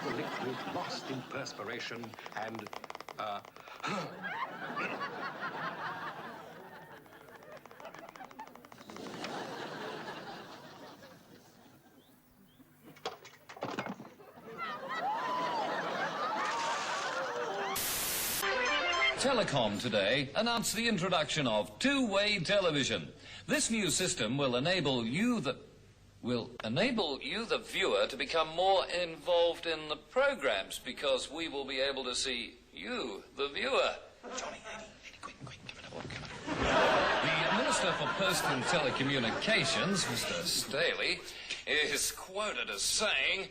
the liquid lost in perspiration and, Telecom today announced the introduction of two-way television. This new system will enable you, the viewer, to become more involved in the programs because we will be able to see you, the viewer. Johnny, Eddie, quick, give it up. The Minister for Post and Telecommunications, Mr. Staley, is quoted as saying,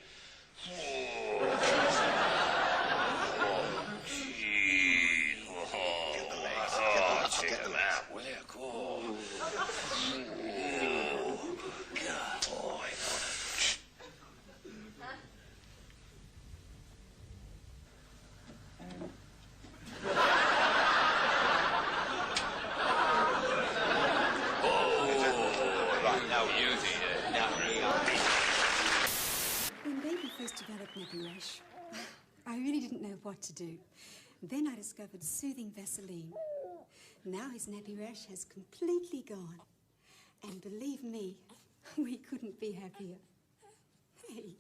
Get them out. Well, they're cool. Boy. Right, now you When baby first developed nappy rash, I really didn't know what to do. Then I discovered soothing Vaseline. Now his nappy rash has completely gone. And believe me, we couldn't be happier. Hey.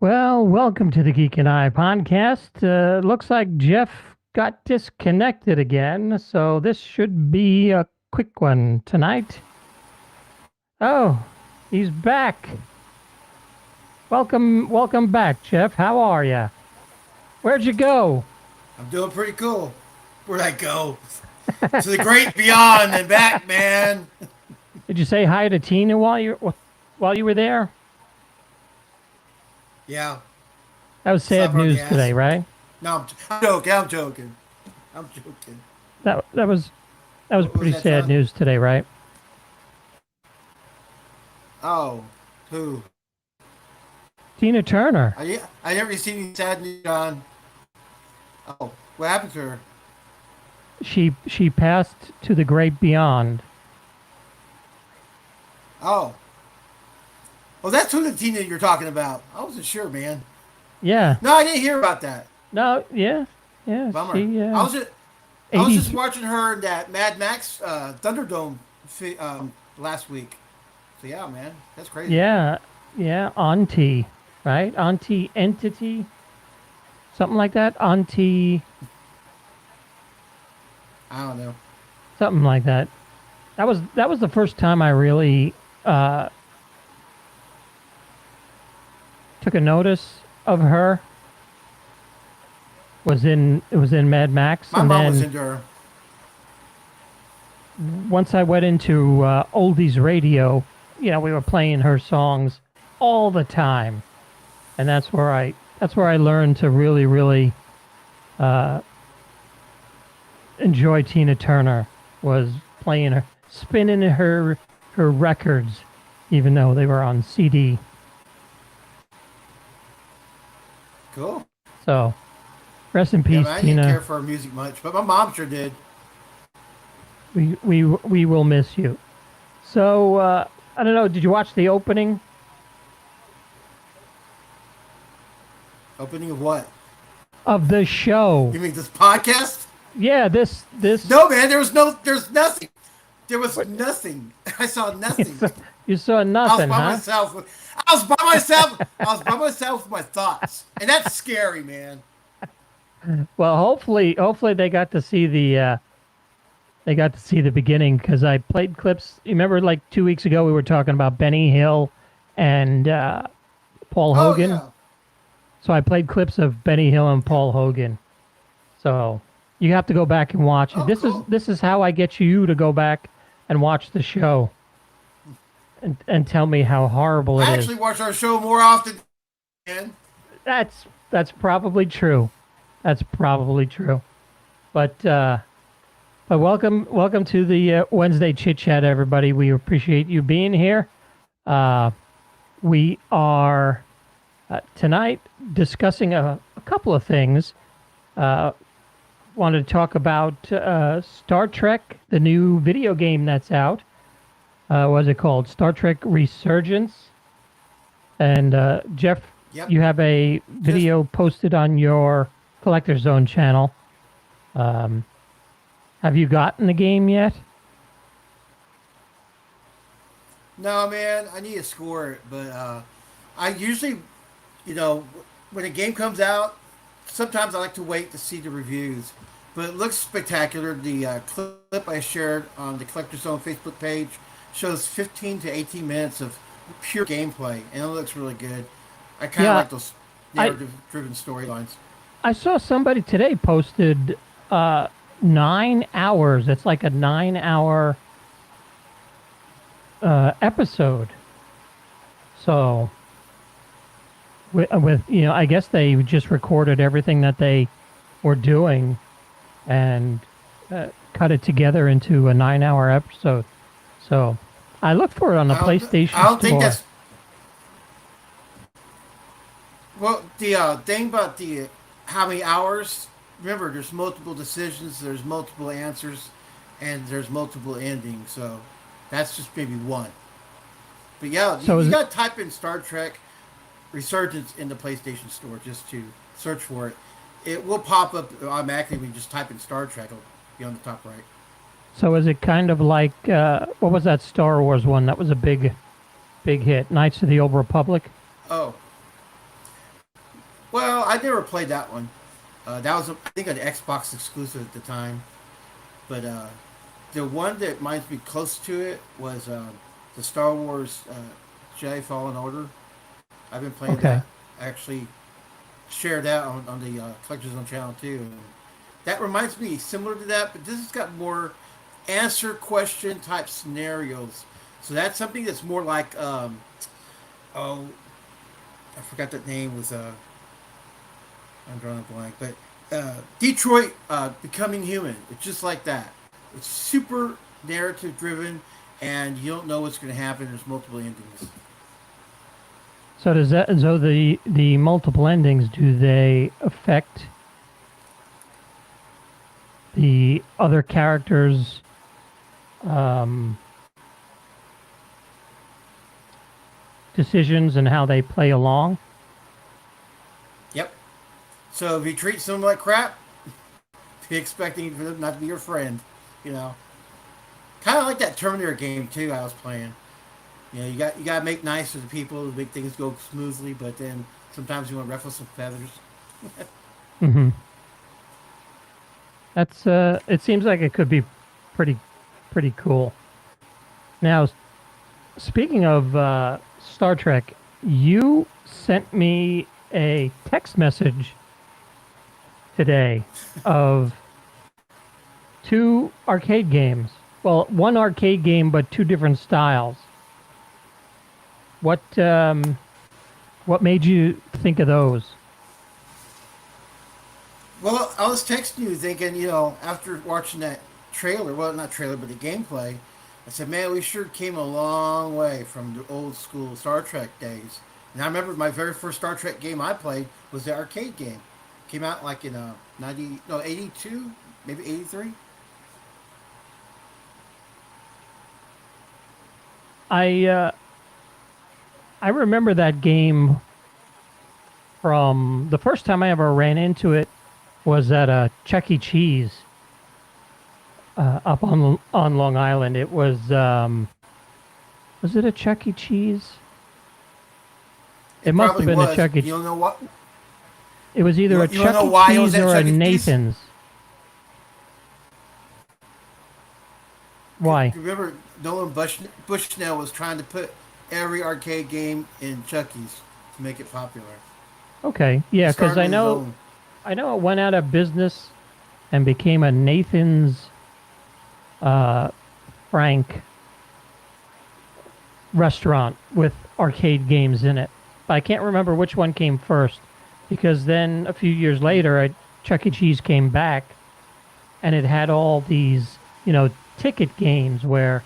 Well, welcome to the Geek and I podcast. Looks like Jeff got disconnected again, so this should be a quick one tonight. Oh, he's back. Welcome back, Jeff. How are you? Where'd you go? I'm doing pretty cool. Where'd I go? To the great beyond and back, man. Did you say hi to Tina while you were there? Yeah. That was sad news today, right? No, I'm joking. That was pretty sad news today, right? Oh, who? Tina Turner. I never seen any sad news, John. Oh, what happened to her? She passed to the great beyond. Oh. Oh, that's who the Tina you're talking about. I wasn't sure, man. Yeah. No, I didn't hear about that. No, yeah. Bummer. She, I was just watching her in that Mad Max Thunderdome last week. So yeah, man, that's crazy. Yeah, Auntie, right? Auntie Entity, something like that. Auntie. I don't know. Something like that. That was the first time I really took a notice of her. It was in Mad Max. My mom was into her. Once I went into oldies radio, we were playing her songs all the time, and that's where I learned to really enjoy Tina Turner. Was playing her, spinning her records, even though they were on CD. Cool. So, rest in peace, I Tina. didn't care for her music much, but my mom sure did. We will miss you. So, I don't know. Did you watch the opening? Opening of what? Of the show. You mean this podcast? Yeah, this. No, man. There's nothing. There was nothing. I saw nothing. You saw nothing, I was by myself with my thoughts, and that's scary, man. Well, hopefully they got to see the beginning, because I played clips. You remember, like 2 weeks ago, we were talking about Benny Hill and Paul Hogan. Oh, yeah. So I played clips of Benny Hill and Paul Hogan. So you have to go back and watch it. Oh, cool. This is how I get you to go back and watch the show and tell me how horrible it I is. actually watch our show more often. Man. That's probably true. That's probably true. But welcome to the Wednesday Chit Chat, everybody. We appreciate you being here. We are tonight discussing a couple of things. Wanted to talk about Star Trek, the new video game that's out. What's it called? Star Trek Resurgence. And Jeff, Yep. you have a video posted on your Collector Zone channel. Have you gotten the game yet? No, man, I need to score it, but I usually, when a game comes out, sometimes I like to wait to see the reviews. But it looks spectacular. The clip I shared on the Collector Zone Facebook page shows 15 to 18 minutes of pure gameplay, and it looks really good. I kind of like those narrative-driven storylines. I saw somebody today posted 9 hours. It's like a 9-hour episode. So, with I guess they just recorded everything that they were doing and cut it together into a 9-hour episode. So, I looked for it on the PlayStation Store. I don't think that's... Well, the thing about how many hours, remember, there's multiple decisions, there's multiple answers, and there's multiple endings, so that's just maybe one. But yeah, so you got to type in Star Trek Resurgence in the PlayStation Store just to search for it. It will pop up automatically when you just type in Star Trek. It'll be on the top right. So is it kind of like, what was that Star Wars one that was a big hit, Knights of the Old Republic? Oh. Well, I never played that one. That was, I think, an Xbox exclusive at the time. But the one that reminds me close to it was the Star Wars Jedi Fallen Order. I've been playing that. I actually shared that on the Collector's Zone channel too. And that reminds me similar to that, but this has got more answer question type scenarios. So that's something that's more like I forgot that name was I'm drawing a blank, but Detroit Becoming Human. It's just like that. It's super narrative driven, and you don't know what's going to happen. There's multiple endings. So the multiple endings, do they affect the other characters' decisions and how they play along? Yep. So if you treat someone like crap, be expecting for them not to be your friend, Kind of like that Terminator game too I was playing. You got to make nice to the people to make things go smoothly, but then sometimes you want to ruffle some feathers. Mm-hmm. That's it seems like it could be pretty cool. Now, speaking of Star Trek, you sent me a text message today of 2 arcade games. Well, one arcade game, but 2 different styles. What made you think of those? Well, I was texting you thinking, after watching that trailer, well, not trailer, but the gameplay, I said, man, we sure came a long way from the old school Star Trek days. And I remember my very first Star Trek game I played was the arcade game. Came out like in 82, maybe 83. I remember that game from the first time I ever ran into it was at a Chuck E. Cheese up on Long Island. It was it a Chuck E. Cheese? It must have been a Chuck E. Cheese. You don't know what? It was either a Chuck E. Cheese or a Nathan's. Why? Remember, Nolan Bushnell was trying to put every arcade game in Chuck E.'s to make it popular. Okay. Yeah, because Started his own. I know it went out of business and became a Nathan's Frank restaurant with arcade games in it. But I can't remember which one came first because then a few years later, Chuck E. Cheese came back and it had all these, ticket games where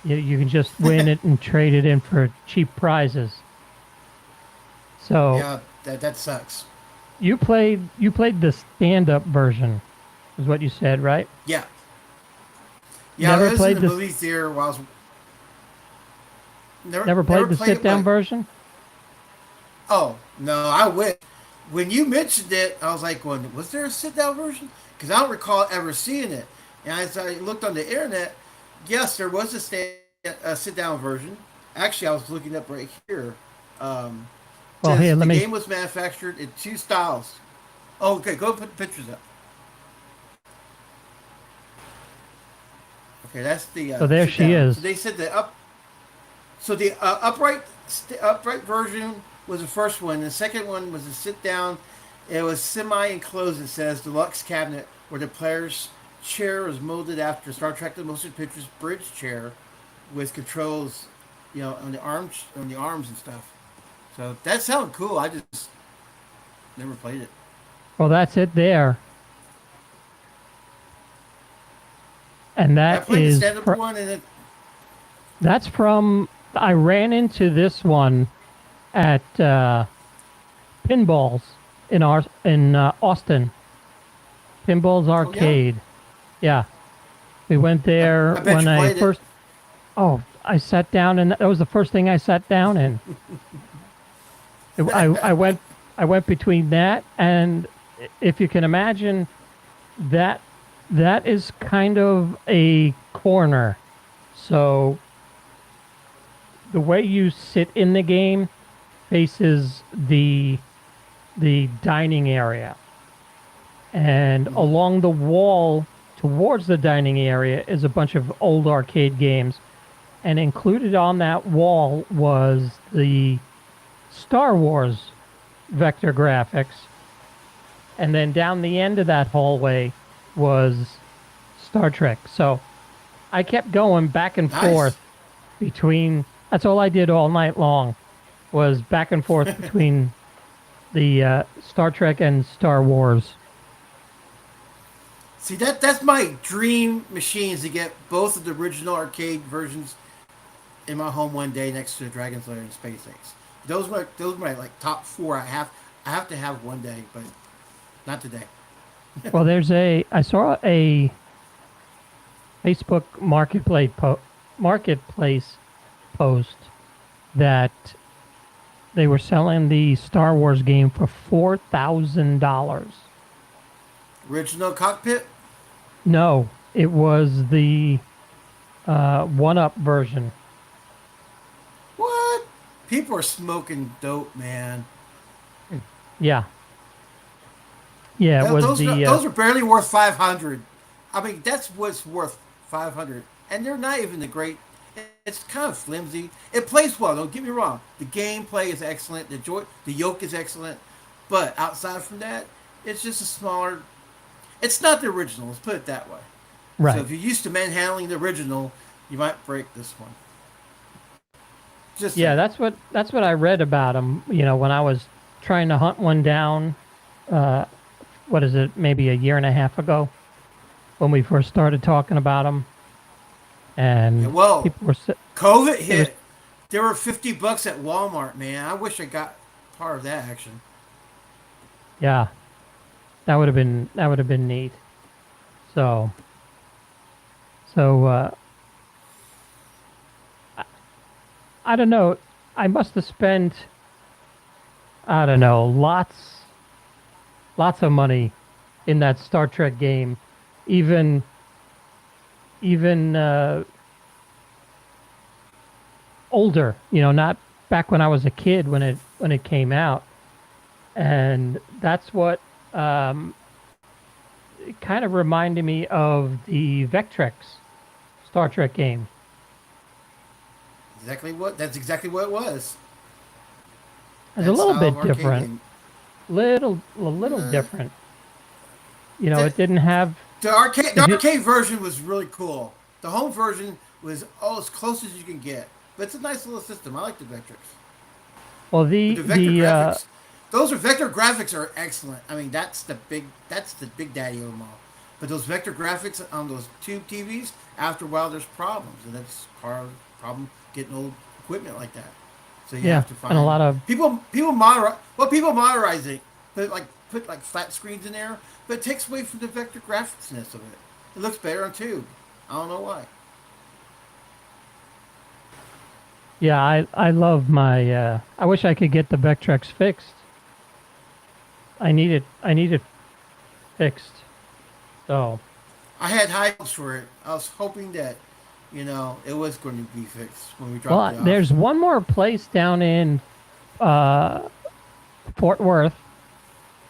you can just win it and trade it in for cheap prizes. So Yeah, that sucks. you played the stand-up version, is what you said, right? Yeah. Yeah, Never I was played in the this- movie theater while I was... Never played the played it, sit-down but- version? Oh, no, I went. When you mentioned it, I was like, was there a sit-down version? Because I don't recall ever seeing it. And as I looked on the internet, yes, there was a sit-down version. Actually, I was looking up right here. Well, here, the let me. game was manufactured in two styles. Oh, okay, go put pictures up. Okay, that's the. So there she sit-down. is. So they said the upright version was the first one. The second one was a sit down. It was semi-enclosed. It says deluxe cabinet where the player's chair was molded after Star Trek: The Motion Pictures bridge chair, with controls, on the arms and stuff. So that sounded cool. I just never played it. Well, that's it there. And I that played the is stand-up one, and that's from. I ran into this one at Pinballs in Austin. Pinballs Arcade. Yeah. We went there I bet when you I played it. first. Oh, I sat down, and that was the first thing I sat down in. I went between that and, if you can imagine, that is kind of a corner. So the way you sit in the game faces the dining area, and along the wall towards the dining area is a bunch of old arcade games, and included on that wall was the Star Wars vector graphics, and then down the end of that hallway was Star Trek. So I kept going back and Nice. forth between. That's all I did all night long, was back and forth between the Star Trek and Star Wars. see that's my dream machines, to get both of the original arcade versions in my home one day next to the Dragon's Lair and SpaceX. Those were my like top four. I have to have one day, but not today. Well, I saw a Facebook marketplace post that they were selling the Star Wars game for $4,000. Original cockpit. No, it was the one-up version. What? People are smoking dope, man. Yeah. Yeah, it was those are barely worth 500. I mean, that's what's worth 500, and they're not even the great. It's kind of flimsy. It plays well. Don't get me wrong. The gameplay is excellent. The yoke is excellent, but outside from that, it's just a smaller. It's not the original. Let's put it that way. right. So if you're used to manhandling the original, you might break this one. Just Yeah, that's what I read about them. When I was trying to hunt one down. What is it? Maybe a year and a half ago, when we first started talking about them, and Yeah, well, people were. COVID hit. They were $50 at Walmart, man. I wish I got part of that action. Yeah, that would have been neat. So I don't know. I must have spent, I don't know, lots of money in that Star Trek game, even older. Not back when I was a kid when it came out, and that's what it kind of reminded me of the Vectrex Star Trek game. That's exactly what it was. It's That a little style bit of arcade different. game. a little different. You know, The, it didn't have. the arcade the If you, arcade version was really cool. The home version was as close as you can get, but it's a nice little system. I like the Vectrex. well, But the vector graphics, those are vector graphics are excellent. I mean, that's the big daddy of them all. But those vector graphics on those tube TVs, after a while, there's problems, and that's part of the problem getting old equipment like that. So you have to find and a lot of people moderize. Well, people moderize it, put like flat screens in there, but it takes away from the vector graphicsness of it. It looks better on tube. I don't know why. yeah, I love my. I wish I could get the Vectrex fixed. I need it fixed. So I had high hopes for it. I was hoping that, it was going to be fixed when we dropped well, it off. there's one more place down in uh, Fort Worth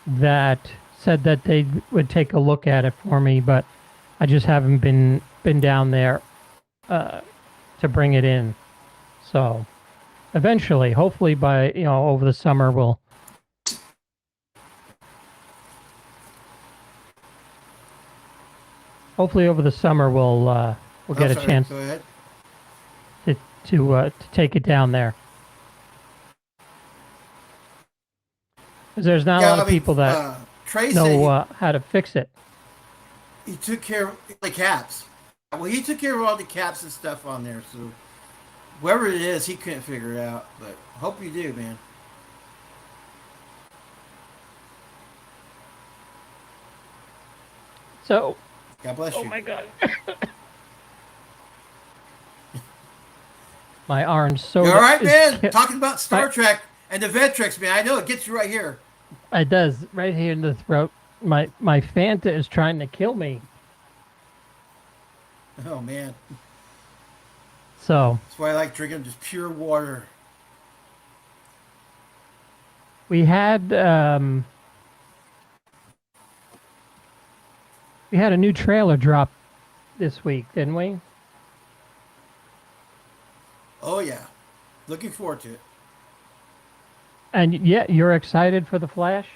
that said that they would take a look at it for me, but I just haven't been down there to bring it in. So eventually, hopefully by over the summer, we'll get a Sorry, chance go ahead. to take it down there. 'Cause there's not a lot of people that Trey know said how to fix it. he took care of the caps. Well, he took care of all the caps and stuff on there. So whoever it is, he couldn't figure it out. But hope you do, man. So, God bless you. oh my God. My orange soda. You all right, is man? Talking about Star my- Trek and the Vectrex, man. I know it gets you right here. It does, right here in the throat. My Fanta is trying to kill me. Oh, man. So That's why I like drinking just pure water. we had a new trailer drop this week, didn't we? Oh, yeah. Looking forward to it. And yeah, you're excited for the Flash?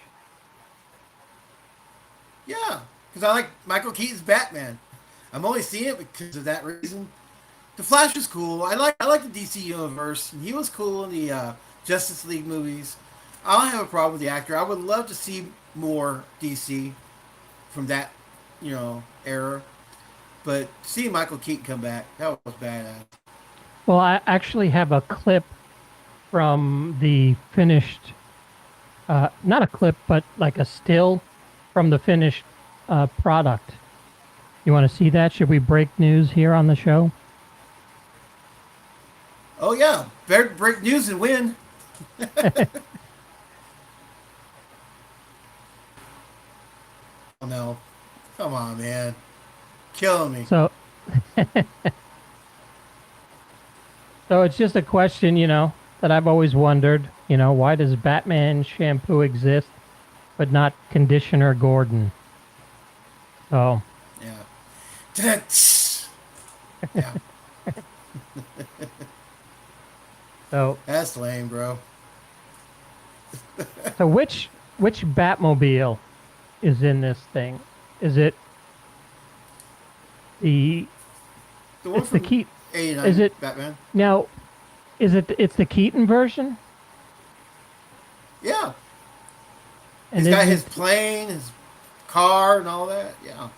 Yeah, because I like Michael Keaton's Batman. I'm only seeing it because of that reason. The Flash is cool. I like the DC universe, and he was cool in the Justice League movies. I don't have a problem with the actor. I would love to see more DC from that, era. But seeing Michael Keaton come back, that was badass. Well, I actually have a clip from the finished, not a clip, but like a still from the finished product. You want to see that? Should we break news here on the show? Oh yeah, better break news and win. Oh no, come on, man, killing me. So, so it's just a question, that I've always wondered. Why does Batman shampoo exist, but not Conditioner Gordon? So, Yeah. Yeah. so That's lame, bro. which Batmobile is in this thing? Is it the The one it's the from Keaton? 89 Is it Batman? now? It's the Keaton version? Yeah. And He's got isn't- his plane, his car, and all that. Yeah.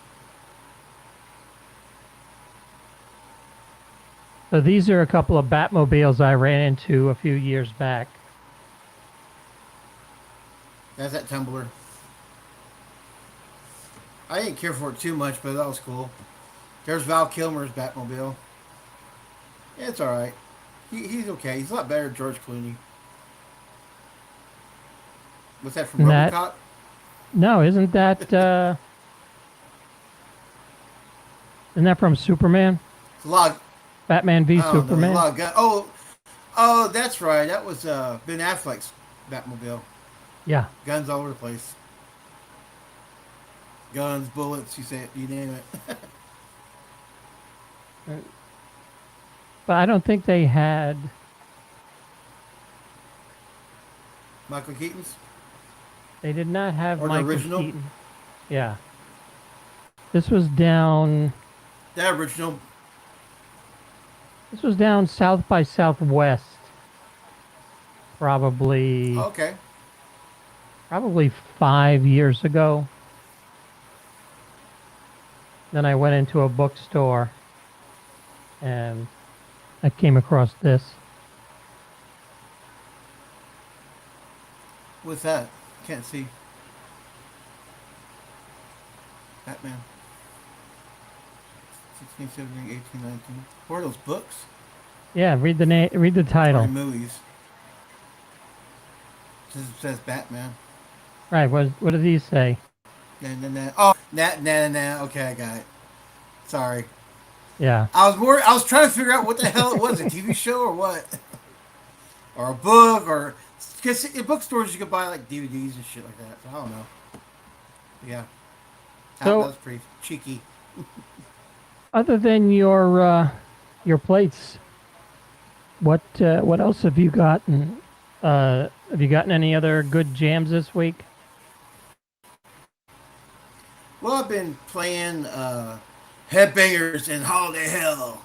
So these are a couple of Batmobiles I ran into a few years back. That's that tumbler. I didn't care for it too much, but that was cool. There's Val Kilmer's Batmobile. Yeah, it's all right. He's okay. He's a lot better than George Clooney. What's that from That- RoboCop? No, isn't that from Superman? It's a lot. Batman v I don't know, there's Superman. a lot of oh, that's right. That was Ben Affleck's Batmobile. Yeah. Guns all over the place. Guns, bullets, you name it. But I don't think they had. Michael Keaton's? They did not have Or the Michael original? Keaton. Yeah. This was down. That original. This was down South by Southwest. Probably Okay. 5 years ago. Then I went into a bookstore and I came across this. What's that? Can't see. Batman. 16, 17, 18, 19. What are those books? Yeah, read the Or title. movies. It says Batman. Right, what did he say? Nah. Oh, nah. Okay, I got it. Sorry. Yeah. I was trying to figure out what the hell it was, a TV show or what? Or a book, or... Because in bookstores you could buy, like, DVDs and shit like that. So I don't know. Yeah. So- that was pretty cheeky. Other than your plates, what else have you gotten? Have you gotten any other good jams this week? Well, I've been playing Headbangers in Holiday Hell.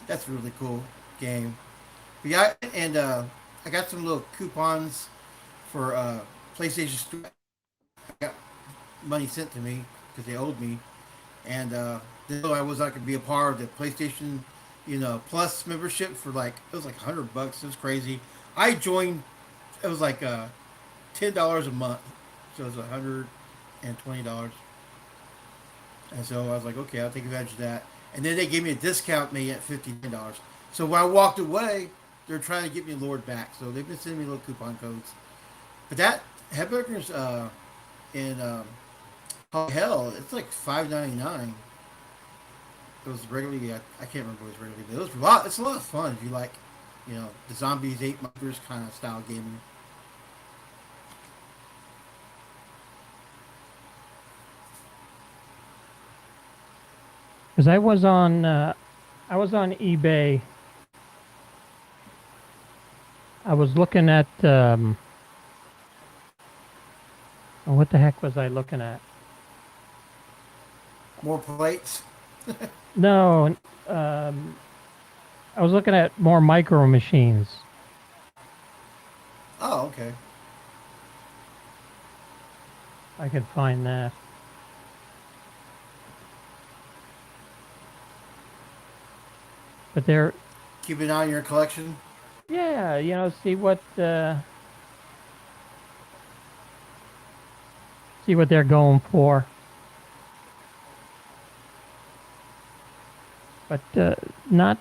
That's a really cool game. Yeah, and I got some little coupons for PlayStation Store. I got money sent to me because they owed me, and then I was not going to be a part of the PlayStation, Plus membership for it was like $100. It was crazy. I joined. It was like $10 a month, so it was $120. And so I was like, okay, I'll take advantage of that. And then they gave me a discount made at $59. So when I walked away, they're trying to get me lured back. So they've been sending me little coupon codes. But that Headbangers in Hell, it's like $5.99. It was regularly, I can't remember what it was regularly, but it's a lot of fun if you like, the zombies, 8-mongers kind of style gaming. Because I was on eBay. I was looking at what the heck was I looking at? More plates. No, I was looking at more micro machines. Oh, okay. I could find that. But they're, Keep an eye on your collection. yeah, see what they're going for. But not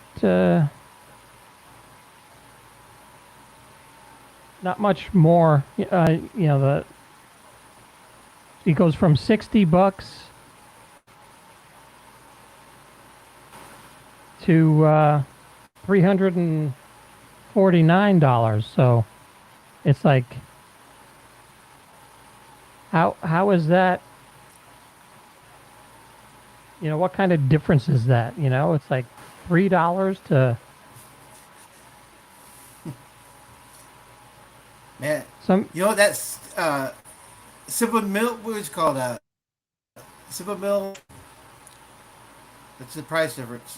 much more. It goes from $60 to $349. So it's like, how is that? What kind of difference is that? It's like $3 to Man, some. that's Simple Milk. What is it called? Simple Milk. What's the price difference?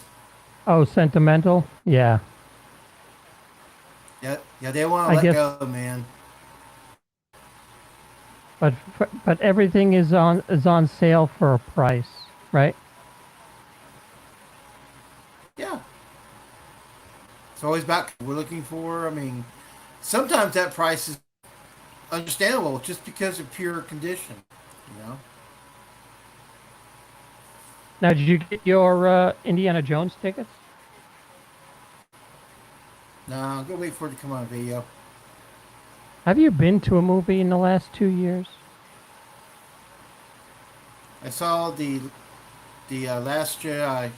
Oh, sentimental. Yeah. Yeah, they want to let go, man. But everything is on sale for a price, right? Yeah. It's always about what we're looking for. I mean, sometimes that price is understandable just because of pure condition, Now, did you get your Indiana Jones tickets? No, I'm going to wait for it to come on video. Have you been to a movie in the last 2 years? I saw the Last Jedi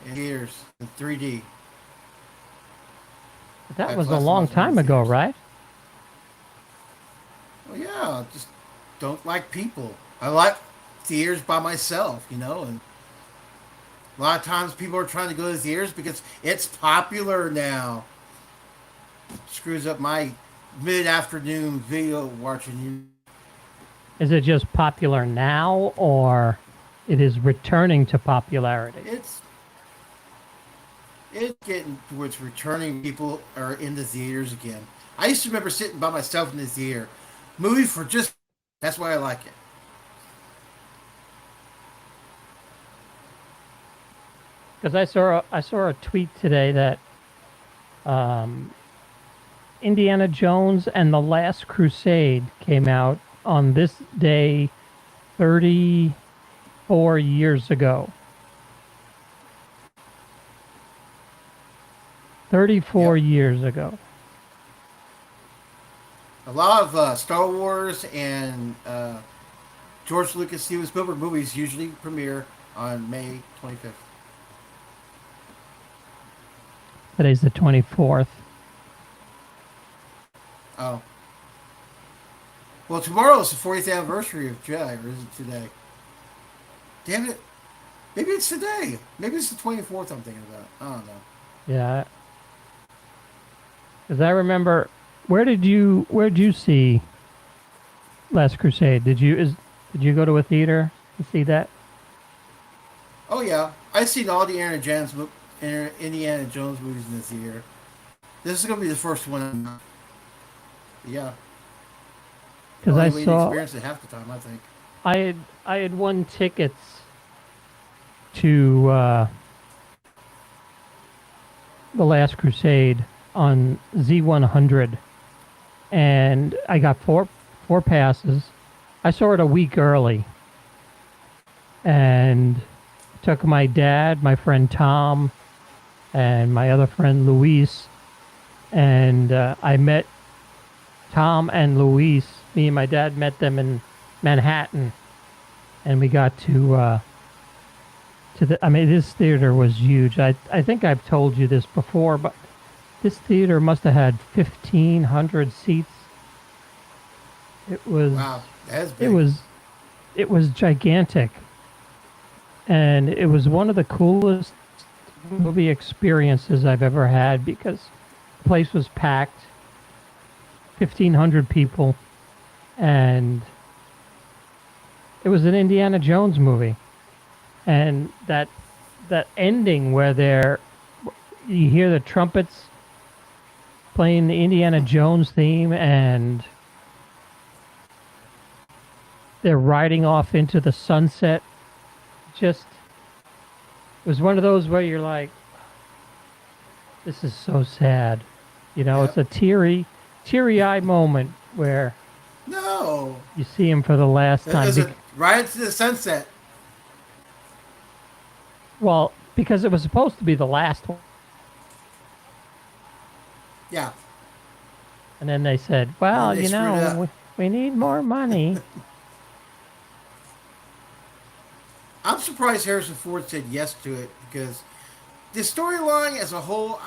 in theaters in 3D. That was a long time ago, right? Well, yeah, I just don't like people. I like theaters by myself, and a lot of times people are trying to go to theaters because it's popular now. Screws up my mid-afternoon video watching. Is it just popular now, or it is returning to popularity? It's getting towards returning. People are in the theaters again. I used to remember sitting by myself in the theater, movie for just. That's why I like it. Because I saw a tweet today that Indiana Jones and the Last Crusade came out on this day 34 years ago. 34 Yep. years ago. A lot of Star Wars and George Lucas, Steven Spielberg movies usually premiere on May 25th. Today's the 24th. Oh. Well, tomorrow is the 40th anniversary of Jedi, or is it today? Damn it. Maybe it's today. Maybe it's the 24th I'm thinking about. I don't know. Yeah. Because I remember, where did you see Last Crusade? Did you go to a theater to see that? Oh, yeah. I've seen all the Indiana Jones movies in the theater. This is going to be the first one. Yeah. Because I Only way to saw experience it half the time, I think. I had won tickets to the Last Crusade on Z100, and I got four passes. I saw it a week early, and took my dad, my friend Tom, and my other friend Luis, and I met Tom and Luis. Me and my dad met them in Manhattan, and we got to the. I mean, this theater was huge. I think I've told you this before, but this theater must have had 1,500 seats. It was. Wow, that's big. It was gigantic, and it was one of the coolest movie experiences I've ever had because the place was packed, 1,500 people, and it was an Indiana Jones movie, and that ending where you hear the trumpets playing the Indiana Jones theme, and they're riding off into the sunset. Just it was one of those where you're like, this is so sad. You know, Yep. it's a teary-eyed moment where No. you see him for the last time. There's a Ride to the Sunset. Well, because it was supposed to be the last one. Yeah. And then they said, well, And they you screwed it know, up. we need more money. I'm surprised Harrison Ford said yes to it because the storyline as a whole,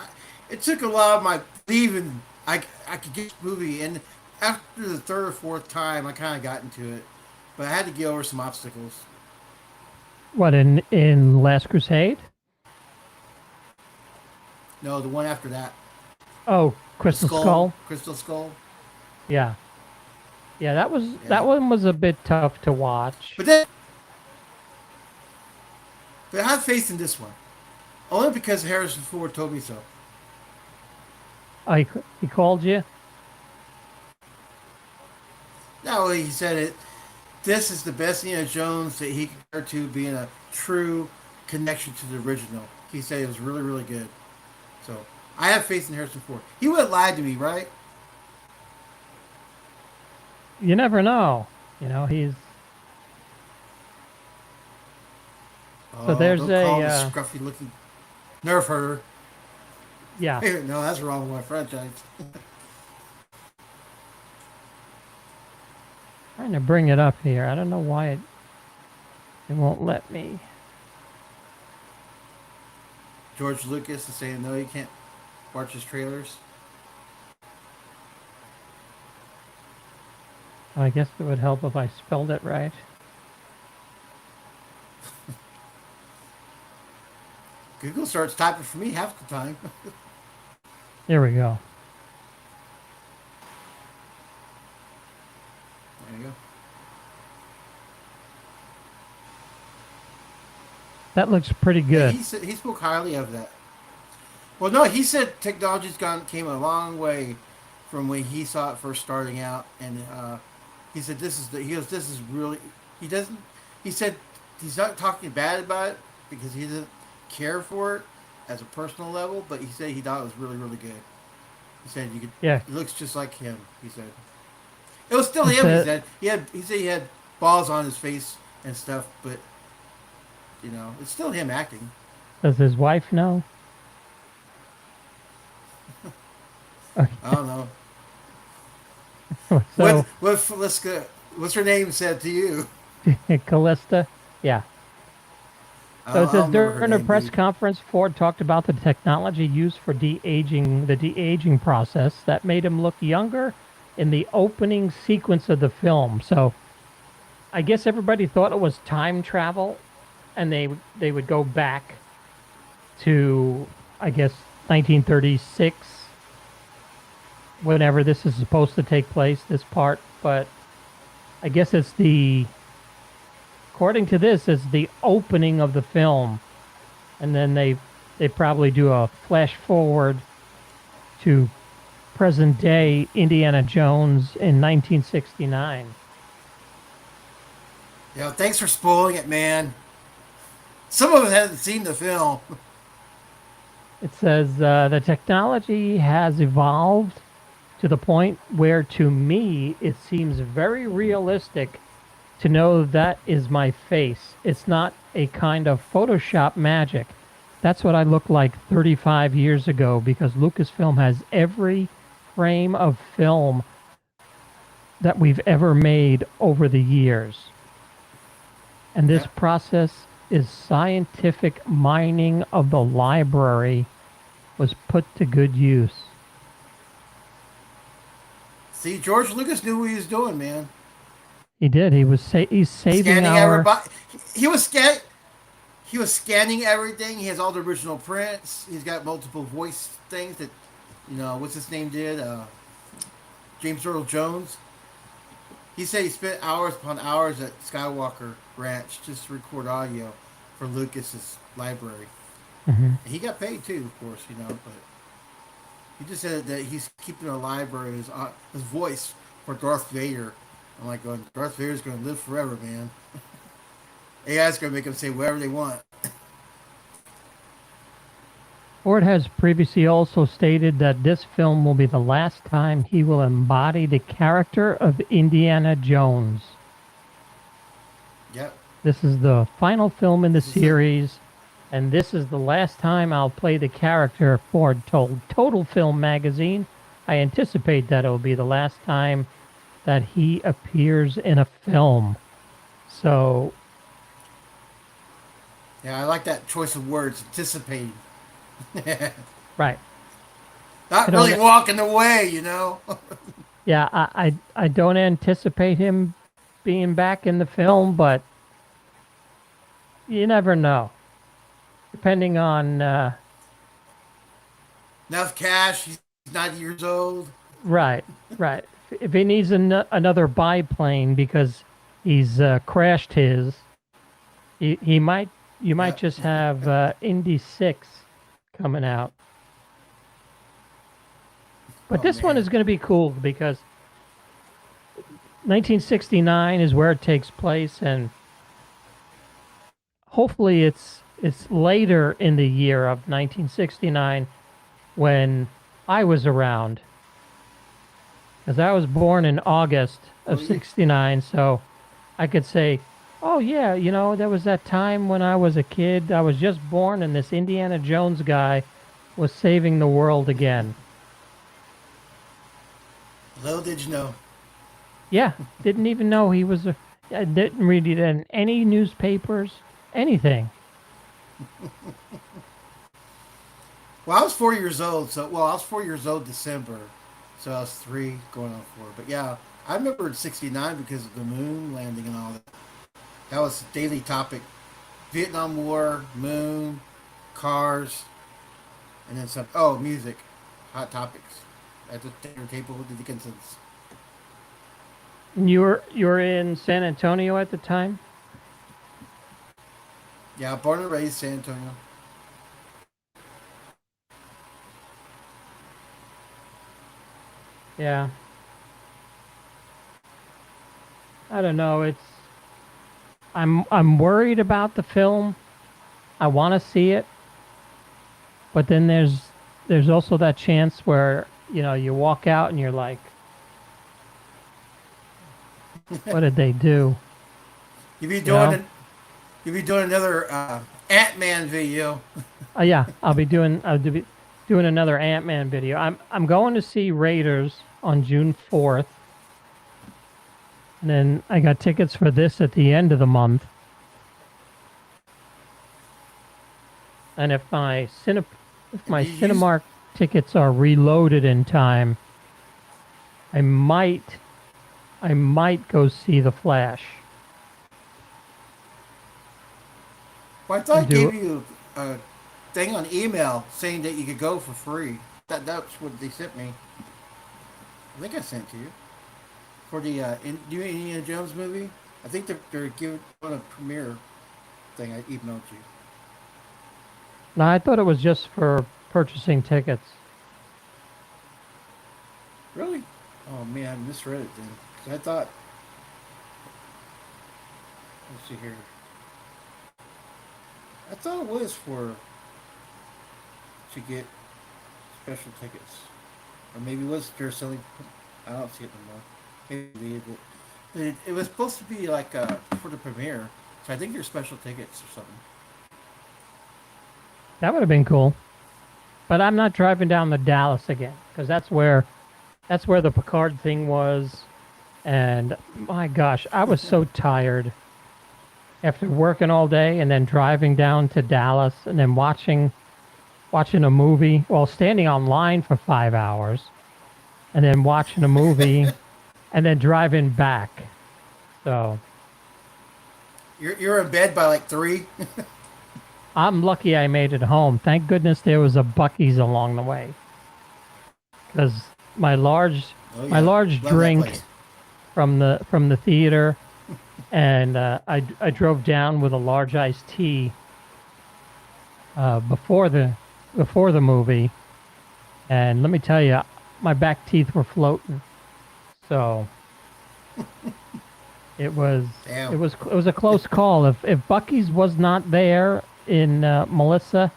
it took a lot of my believing I could get this movie. And after the third or fourth time, I kind of got into it. But I had to get over some obstacles. What, in Last Crusade? No, the one after that. Oh, Crystal Skull? Crystal Skull. Yeah. Yeah, that one was a bit tough to watch. But I have faith in this one. Only because Harrison Ford told me so. He called you? No, he said it. This is the best Indiana Jones that he compared to being a true connection to the original. He said it was really, really good. So I have faith in Harrison Ford. He would have lied to me, right? You never know. You know, he's... So there's don't call him a... a scruffy looking nerf herder. yeah. No, that's wrong with my franchise. Trying to bring it up here. I don't know why it won't let me. George Lucas is saying no, you can't watch his trailers. I guess it would help if I spelled it right. Google starts typing for me half the time. Here we go. There you go. That looks pretty Yeah, good. he spoke highly of that. Well, no, he said technology's came a long way from when he saw it first starting out, and he said this is really he doesn't he said he's not talking bad about it because he doesn't care for it as a personal level, but he said he thought it was really really good. He said you could Yeah. it looks just like him. He said it was still He him. said, He said he had balls on his face and stuff, but it's still him acting. does his wife know? Okay. I don't know. So, What's her name said to you? Callista? Yeah. So it I says don't remember her during a name, press dude. conference, Ford talked about the technology used for the de-aging process that made him look younger in the opening sequence of the film. So I guess everybody thought it was time travel, and they would go back to, I guess, 1936, whenever this is supposed to take place, this part. But I guess according to this, it's the opening of the film, and then they probably do a flash forward to present day Indiana Jones in 1969. Thanks for spoiling it, man. Some of us haven't seen the film. It says the technology has evolved to the point where, to me, it seems very realistic to know that is my face. It's not a kind of Photoshop magic. That's what I looked like 35 years ago, because Lucasfilm has every frame of film that we've ever made over the years. And this process is scientific mining of the library was put to good use. See, George Lucas knew what he was doing, man. He did. He's saving Scanning our. everybody. He was scanning everything. He has all the original prints. He's got multiple voice things that, what's his name did? James Earl Jones. He said he spent hours upon hours at Skywalker Ranch just to record audio for Lucas's library. Mhm. And he got paid too, of course, but he just said that he's keeping a library his voice for Darth Vader. I'm like going, Darth Vader's going to live forever, man. AI's going to make him say whatever they want. Ford has previously also stated that this film will be the last time he will embody the character of Indiana Jones. Yep. This is the final film in the series, and this is the last time I'll play the character, Ford told Total Film magazine. I anticipate that it will be the last time that he appears in a film. So, Yeah, I like that choice of words, anticipating. right. Not really walking away, Yeah, I don't anticipate him being back in the film, but you never know. Depending on... Enough cash, he's 90 years old. Right. If he needs another biplane because he's crashed his, you might just have Indy 6 coming out. But this one is going to be cool because 1969 is where it takes place, and hopefully it's later in the year of 1969 when I was around. Because I was born in August of 69, so I could say, oh yeah, there was that time when I was a kid, I was just born, and this Indiana Jones guy was saving the world again. Little did you know. Yeah, didn't even know he was I didn't read it in any newspapers, anything. Well, I was 4 years old, I was 4 years old December, so I was 3 going on 4. But yeah, I remember in 69 because of the moon landing and all that. That was a daily topic. Vietnam War, moon, cars, and then some, music, hot topics. At the dinner table with the Dickinsons. You were in San Antonio at the time? Yeah, born and raised San Antonio. Yeah. I don't know. I'm worried about the film. I want to see it, but then there's also that chance where you walk out and you're like, what did they do? You be You doing know? you be doing another Ant-Man video. Yeah, I'll be doing another Ant-Man video. I'm going to see Raiders on June 4th, and then I got tickets for this at the end of the month. And if my You use- Cinemark tickets are reloaded in time, I might go see The Flash. Well, I thought I And do gave you a thing on email saying that you could go for free. That's what they sent me. I think I sent it to you for the new Indiana Jones movie. I think they're giving a premiere thing. I emailed you. No, I thought it was just for purchasing tickets. Really? Oh man, I misread it then. 'Cause I thought. Let's see here. I thought it was for to get special tickets, or maybe it was they're selling. I don't see it anymore. Maybe it was supposed to be like for the premiere, so I think they're special tickets or something. That would have been cool. But I'm not driving down to Dallas again because that's where the Picard thing was. And my gosh, I was so tired after working all day and then driving down to Dallas and then watching a movie while standing online for 5 hours and then watching a movie and then driving back. So You're in bed by like 3. I'm lucky I made it home. Thank goodness there was a Buc-ee's along the way. Because my large Oh, my yeah. large Love that drink place. from the theater, and I drove down with a large iced tea before the movie, and let me tell you, my back teeth were floating. So Damn. it was a close call. If Buc-ee's was not there in Melissa,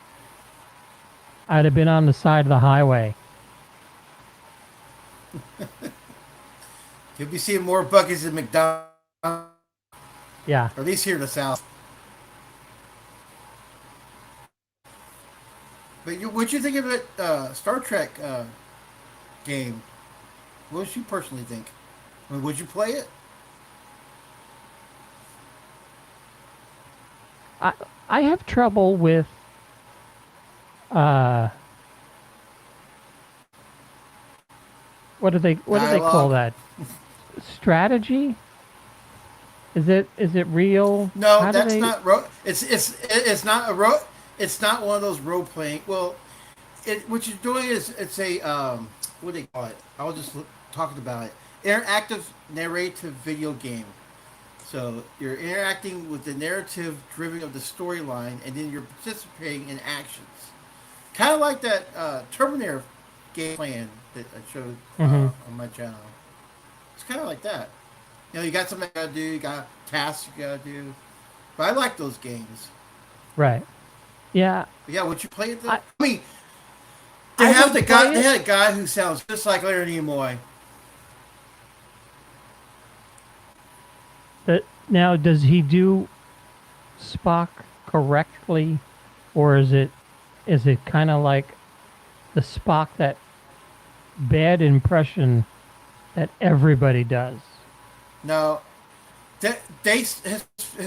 I'd have been on the side of the highway. You'll be seeing more Buc-ee's than McDonald's, Yeah. or at least here in the South. But what'd you think of it? Star Trek game. What would you personally think? I mean, would you play it? I have trouble with what do they call Dialogue? that? Strategy? Is it real? No, How do that's they- not it's not it's not one of those role playing. Well, what you're doing is it's a what do they call it? I was just talking about it. Interactive narrative video game. So you're interacting with the narrative driven of the storyline, and then you're participating in actions. Kind of like that Terminator game plan that I showed on my channel. It's kind of like that. You got something you gotta do, you got tasks you gotta do. But I like those games. Right. Yeah. But yeah, would you play it? I They would have the guy. play They it. had a guy who sounds just like Larry Nimoy. Now, does he do Spock correctly, or is it kind of like the Spock that bad impression that everybody does? No, his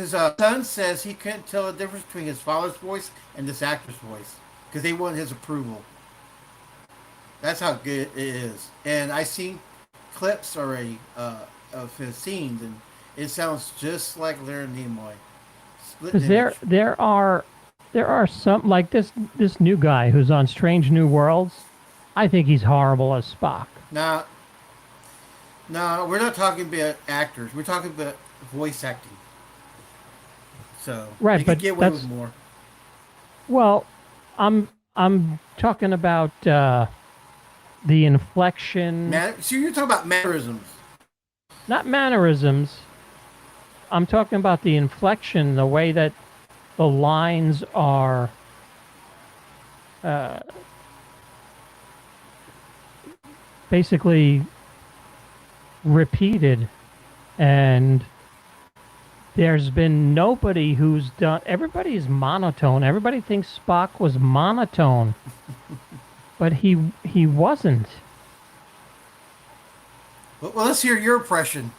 son says he couldn't tell the difference between his father's voice and this actor's voice because they wanted his approval. That's how good it is. And I seen clips already of his scenes, and it sounds just like Larry Nimoy. Split Because image. there are some like this new guy who's on Strange New Worlds. I think he's horrible as Spock. No, we're not talking about actors. We're talking about voice acting. So Right, they but could get away with that's- more. Well, I'm talking about the inflection, So you're talking about mannerisms. not mannerisms. I'm talking about the inflection, the way that the lines are basically repeated, and there's been nobody who's done. Everybody's monotone. Everybody thinks Spock was monotone, but he wasn't. Well, let's hear your impression.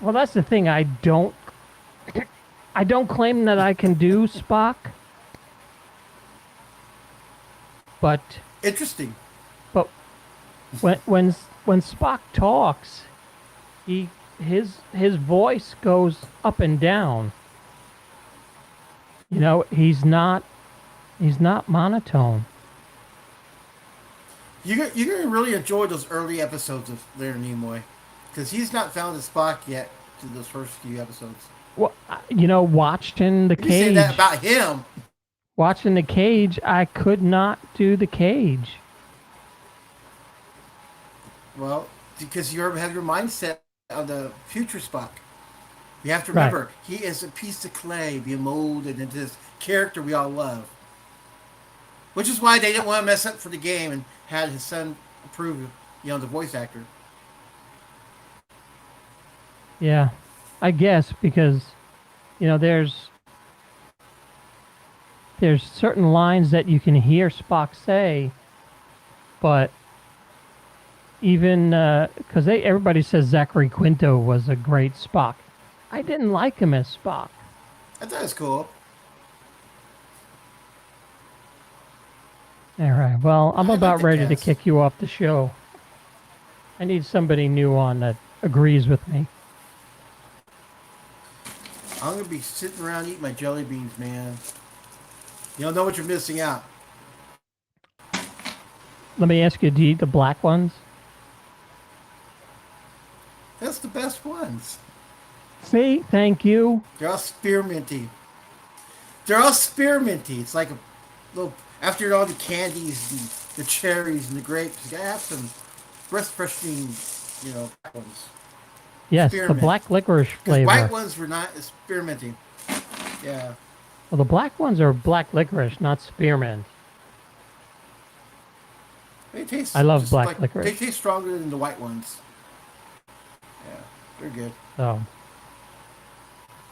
Well, that's the thing. I don't claim that I can do Spock, but Interesting. when Spock talks, his voice goes up and down. You know, he's not monotone. You're going to really enjoy those early episodes of Leonard Nimoy, because he's not found a Spock yet to those first few episodes. Well, you know, watching the You say cage. that about him. Watching the cage, I could not do the cage. Well, because you have your mindset of the future Spock. You have to Right. remember, he is a piece of clay being molded into this character we all love. Which is why they didn't want to mess up for the game and had his son approve, the voice actor. Yeah, I guess because, you know, there's certain lines that you can hear Spock say, but even because everybody says Zachary Quinto was a great Spock, I didn't like him as Spock. I thought it was cool. All right, well, I'm I like about the ready to cast. kick you off the show. I need somebody new on that agrees with me. I'm going to be sitting around eating my jelly beans, man. You don't know what you're missing out. Let me ask you, do you eat the black ones? That's the best ones. See, thank you. They're all spearminty. It's like a little... After all the candies and the cherries and the grapes, you got to have some breath-freshening, ones. Yes, the Spearmint. black licorice 'Cause flavor. white ones were not as spearminty. Yeah. Well, the black ones are black licorice, not spearmint. They taste I love just black licorice. They taste stronger than the white ones. Yeah, they're good. So,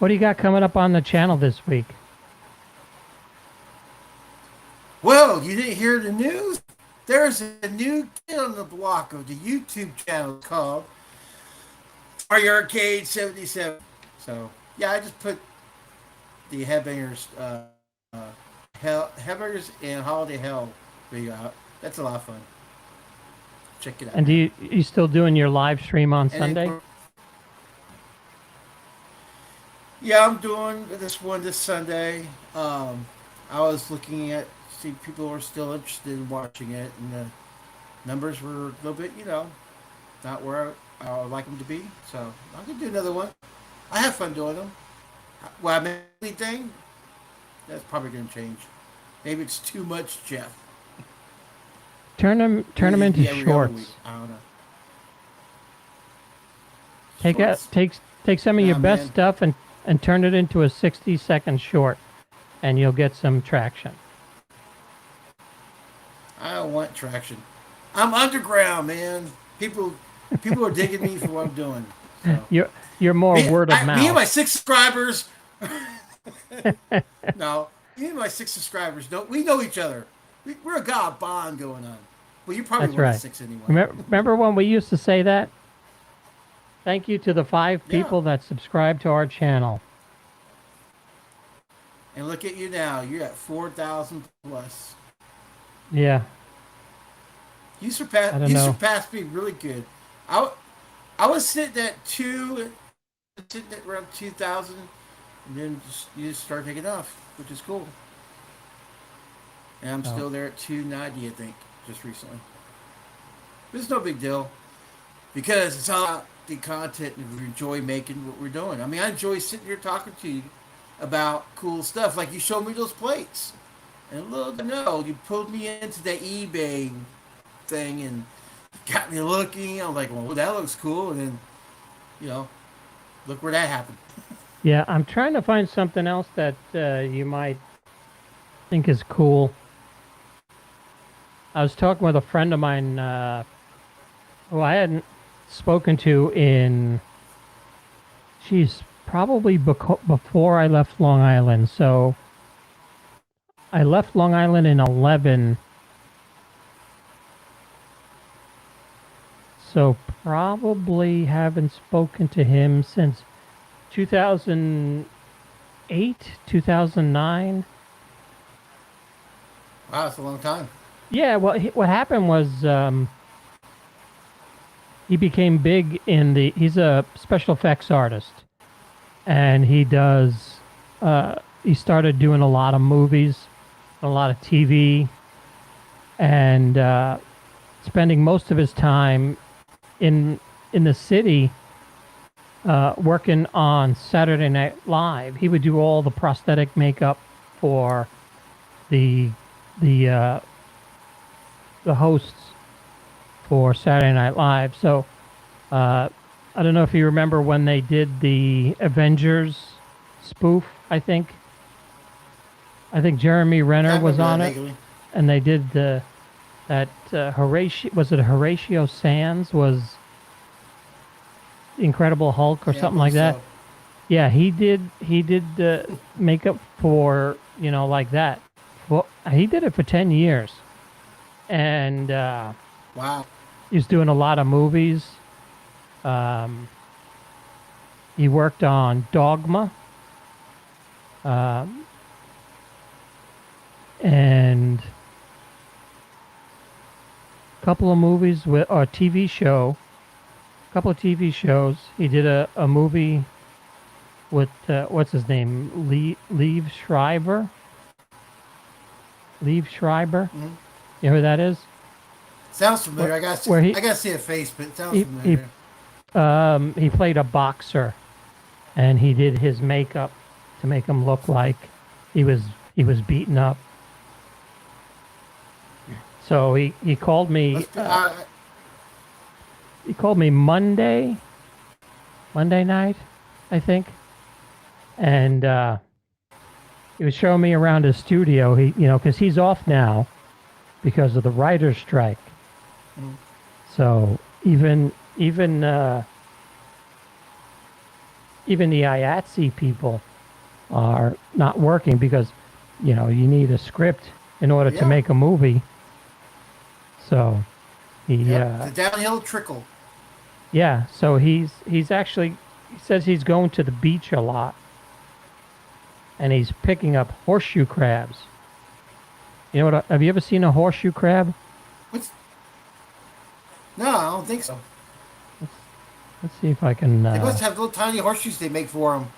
what do you got coming up on the channel this week? Well, you didn't hear the news? There's a new kid on the block of the YouTube channel called Mario Arcade 77. So, yeah, I just put the Headbangers, Headbangers and Holiday Hell video out. That's a lot of fun. Check it out. And you still doing your live stream on And Sunday? then- yeah, I'm doing this one this Sunday. I was looking at see people are still interested in watching it, and the numbers were a little bit, not where I would like them to be. So I'm gonna do another one. I have fun doing them. Well, I mean, thing that's probably gonna change. Maybe it's too much, Jeff. Turn them into Maybe every other shorts. week. I don't know. Take some of your Nah, best man. stuff and turn it into a 60-second short, and you'll get some traction. I don't want traction. I'm underground, man. People are digging me for what I'm doing. So. You're more word of mouth. Me and my 6 subscribers. No, me and my 6 subscribers. We know each other. We're got a bond going on. Well, you probably That's one of right. the 6 anyway. Remember when we used to say that? Thank you to the 5 Yeah. people that subscribe to our channel. And look at you now. You're at 4,000 plus. Yeah. You I don't know. surpassed me really good. I was sitting at around 2,000, and then you just start taking off, which is cool. And I'm still there at 290, I think, just recently. But it's no big deal, because it's all the content and we enjoy making what we're doing. I mean, I enjoy sitting here talking to you about cool stuff. Like you showed me those plates. And little to know, you pulled me into the eBay thing and got me looking. I'm like, well, that looks cool. And then, you know, look where that happened. Yeah, I'm trying to find something else that you might think is cool. I was talking with a friend of mine who I hadn't spoken to in, geez, probably before I left Long Island. So I left Long Island in 11. So probably haven't spoken to him since 2008, 2009. Wow, that's a long time. Yeah, well, what happened was he became big in the. He's a special effects artist, and he does. He started doing a lot of movies, a lot of TV, and spending most of his time in the city working on Saturday Night Live. He would do all the prosthetic makeup for the hosts for Saturday Night Live. So I don't know if you remember when they did the Avengers spoof. I think Jeremy Renner was on it, and they did that Horatio, was it Horatio Sands was Incredible Hulk or something like that. Yeah, he did the makeup for, you know, like that. Well, he did it for 10 years. And wow. He's doing a lot of movies. He worked on Dogma. And a couple of movies or TV show. A couple of TV shows. He did a movie with what's his name? Liev Schreiber. Liev Schreiber. Mm-hmm. You know who that is? Sounds familiar. I got to see a face, but it sounds familiar. He played a boxer, and he did his makeup to make him look like he was beaten up. So he called me. He called me Monday night, I think, and he was showing me around his studio. He, you know, because he's off now because of the writer's strike. Mm. So even the IATSE people are not working because, you know, you need a script in order to make a movie. So it's a downhill trickle. Yeah, so he's actually, he says he's going to the beach a lot, and he's picking up horseshoe crabs. You know what? Have you ever seen a horseshoe crab? No, I don't think so. Let's see if I can. They must have little tiny horseshoes they make for them.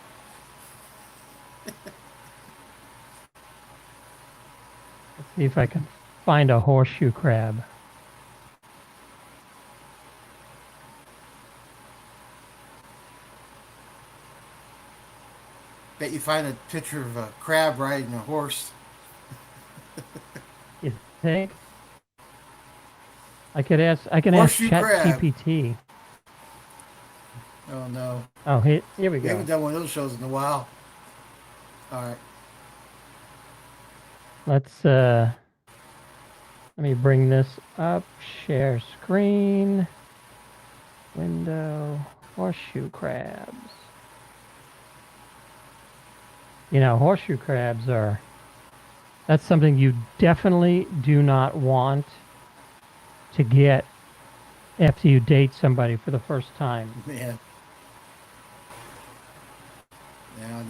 Let's see if I can find a horseshoe crab. Bet you find a picture of a crab riding a horse. You think? I can ask ChatGPT. Oh no. Oh, here we go. We haven't done one of those shows in a while. All right. Let me bring this up. Share screen. Window. Horseshoe crabs. You know, horseshoe crabs that's something you definitely do not want to get after you date somebody for the first time. Yeah. Now.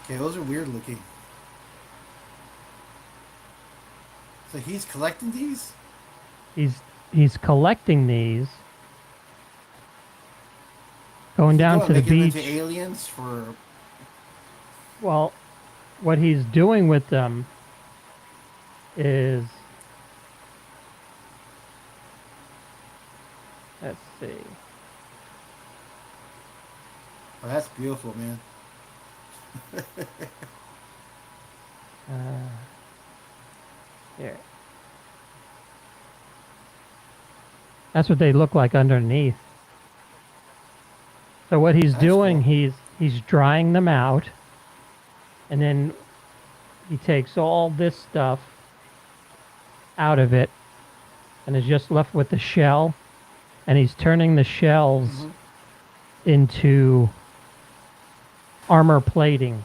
Okay, those are weird looking. So he's collecting these? He's collecting these. Going down to the beach. Into aliens for. Well, what he's doing with them is, let's see. Oh, that's beautiful, man. Here. That's what they look like underneath. So what he's That's doing, cool. he's drying them out, and then he takes all this stuff out of it, and is just left with the shell, and he's turning the shells into armor plating,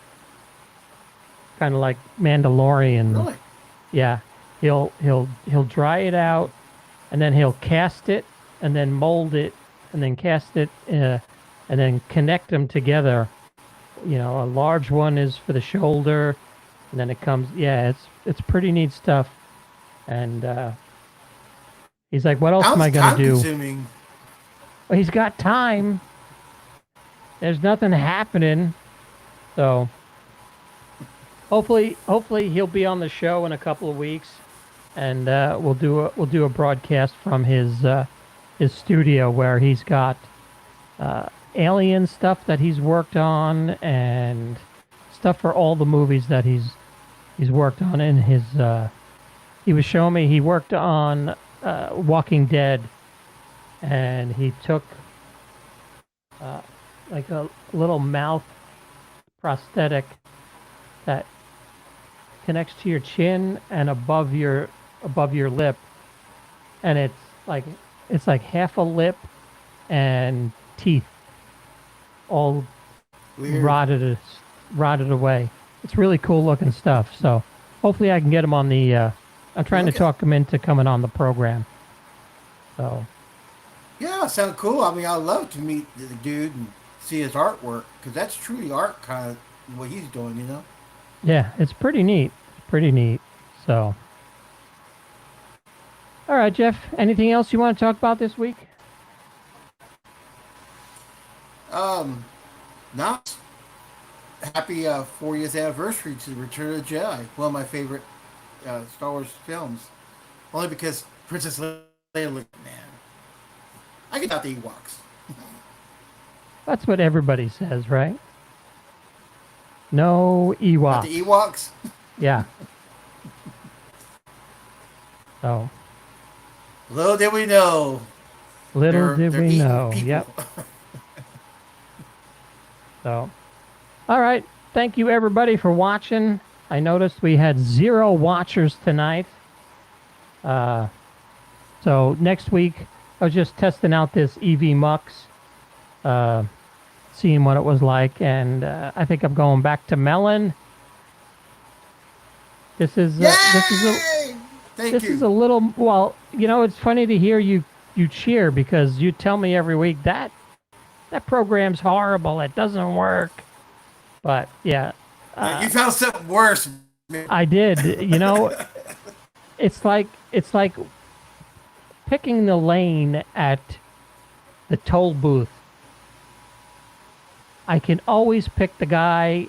kind of like Mandalorian. Really? Yeah, he'll dry it out, and then he'll cast it, and then mold it, and then cast it, and then connect them together. You know, a large one is for the shoulder, and then it comes. Yeah, it's pretty neat stuff. And he's like, "What else am I gonna do?" Consuming. Well, he's got time. There's nothing happening, so hopefully he'll be on the show in a couple of weeks, and we'll do a broadcast from his studio where he's got alien stuff that he's worked on and stuff for all the movies that he's worked on in his. He was showing me he worked on Walking Dead, and he took like a little mouth prosthetic that connects to your chin and above your lip, and it's like half a lip and teeth all Weird. rotted away. It's really cool looking stuff. So hopefully I can get him on the. I'm trying to talk him into coming on the program. So. Yeah, sound cool. I mean, I'd love to meet the dude and see his artwork, because that's truly art, kind of what he's doing, you know? Yeah, it's pretty neat. Pretty neat. So. All right, Jeff. Anything else you want to talk about this week? Not happy 40th anniversary to Return of the Jedi. One of my favorite Star Wars films. Only because Princess Leia looked, man. I get out the Ewoks. That's what everybody says, right? No Ewoks. Not the Ewoks? Yeah. So. Little did we know. Little did they're we eating know. people. Yep. So. All right. Thank you, everybody, for watching. I noticed we had 0 watchers tonight. So next week, I was just testing out this EV Mux, seeing what it was like, and I think I'm going back to Melon. This is Thank you. is a little, well, you know, it's funny to hear you cheer, because you tell me every week that program's horrible, it doesn't work. But yeah, You found something worse, man. I did. You know, it's like picking the lane at the toll booth. I can always pick the guy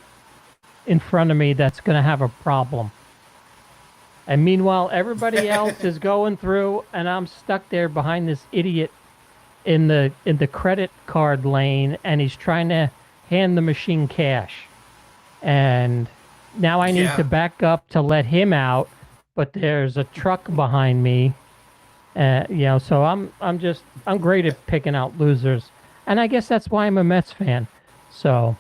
in front of me that's going to have a problem. And meanwhile, everybody else is going through, and I'm stuck there behind this idiot in the credit card lane, and he's trying to hand the machine cash. And now I need to back up to let him out, but there's a truck behind me. You know, so I'm great at picking out losers, and I guess that's why I'm a Mets fan. So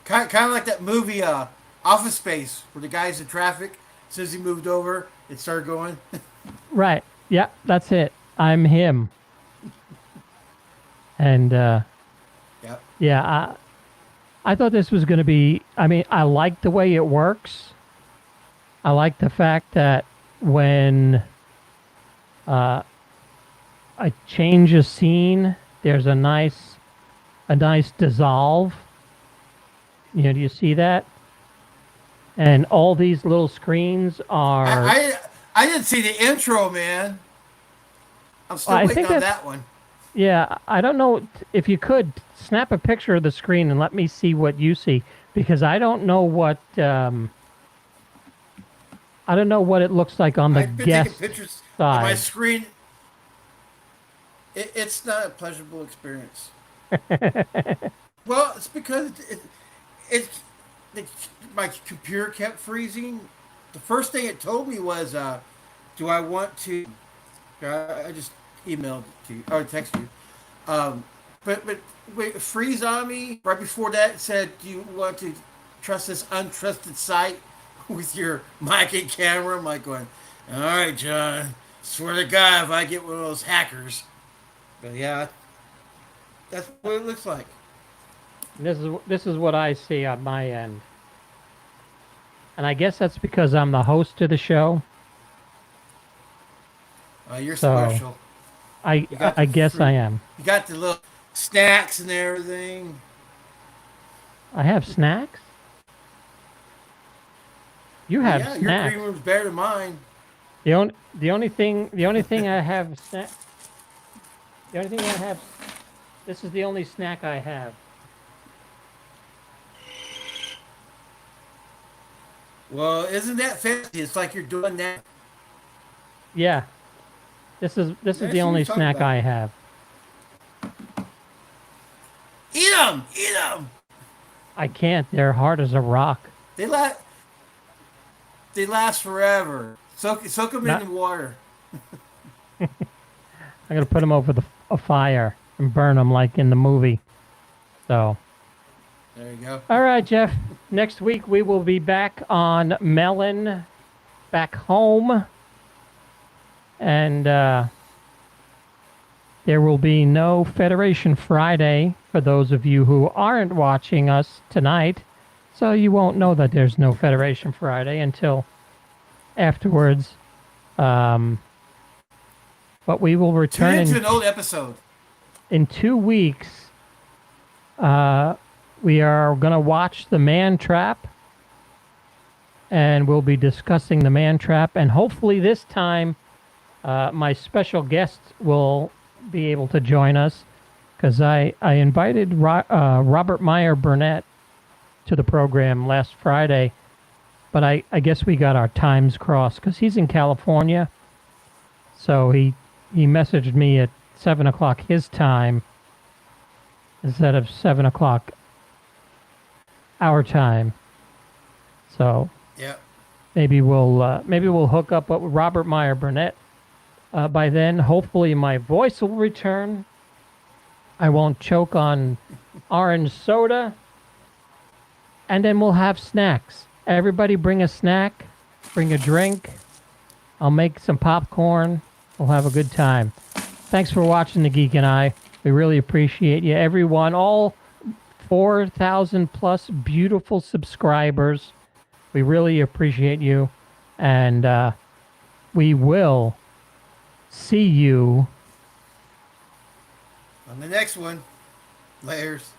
Kind of like that movie Office Space, where the guy's in traffic. As soon as he moved over, it started going. right, yeah, that's it. I'm him. And Yep. yeah, I thought this was going to be. I mean, I like the way it works. I like the fact that when I change a scene, there's a nice dissolve. You know, do you see that? And all these little screens are. I didn't see the intro, man. I'm still waiting on that one. Yeah, I don't know if you could snap a picture of the screen and let me see what you see, because I don't know what it looks like on the I've been guest taking pictures side. of my screen. It's not a pleasurable experience. Well, it's because my computer kept freezing. The first thing it told me was, "Do I want to?" I just emailed it to you or texted you. But wait, freeze on me. Right before that, it said, "Do you want to trust this untrusted site with your mic and camera?" I'm like going, "All right, John. Swear to God, if I get one of those hackers." But yeah, that's what it looks like. This is what I see on my end, and I guess that's because I'm the host of the show. You're So, special. I guess I am. You got the little snacks and everything. I have snacks. You have Yeah, your snacks. green room's better than mine. The only thing I have snack. The only thing I have. This is the only snack I have. Well, isn't that fancy? It's like you're doing that. Yeah. This is That's the what only you're talking snack about. I have. Eat them! Eat them! I can't. They're hard as a rock. They last. They last forever. Soak them Not- in the water. I'm gonna put them over a fire and burn them like in the movie. So. There you go. All right, Jeff. Next week we will be back on Melon, back home, and there will be no Federation Friday for those of you who aren't watching us tonight. So you won't know that there's no Federation Friday until afterwards. But we will Tune return into an old episode. in 2 weeks. We are going to watch The Man Trap, and we'll be discussing The Man Trap, and hopefully this time my special guest will be able to join us, because I invited Robert Meyer Burnett to the program last Friday, but I guess we got our times crossed, because he's in California, so he messaged me at 7 o'clock his time instead of 7 o'clock our time. So Yep. maybe we'll hook up with Robert Meyer Burnett by then. Hopefully my voice will return. I won't choke on orange soda. And then we'll have snacks. Everybody bring a snack, bring a drink. I'll make some popcorn. We'll have a good time. Thanks for watching The Geek and I. We really appreciate you, everyone. All 4,000 plus beautiful subscribers. We really appreciate you. And we will see you On the next one. Layers.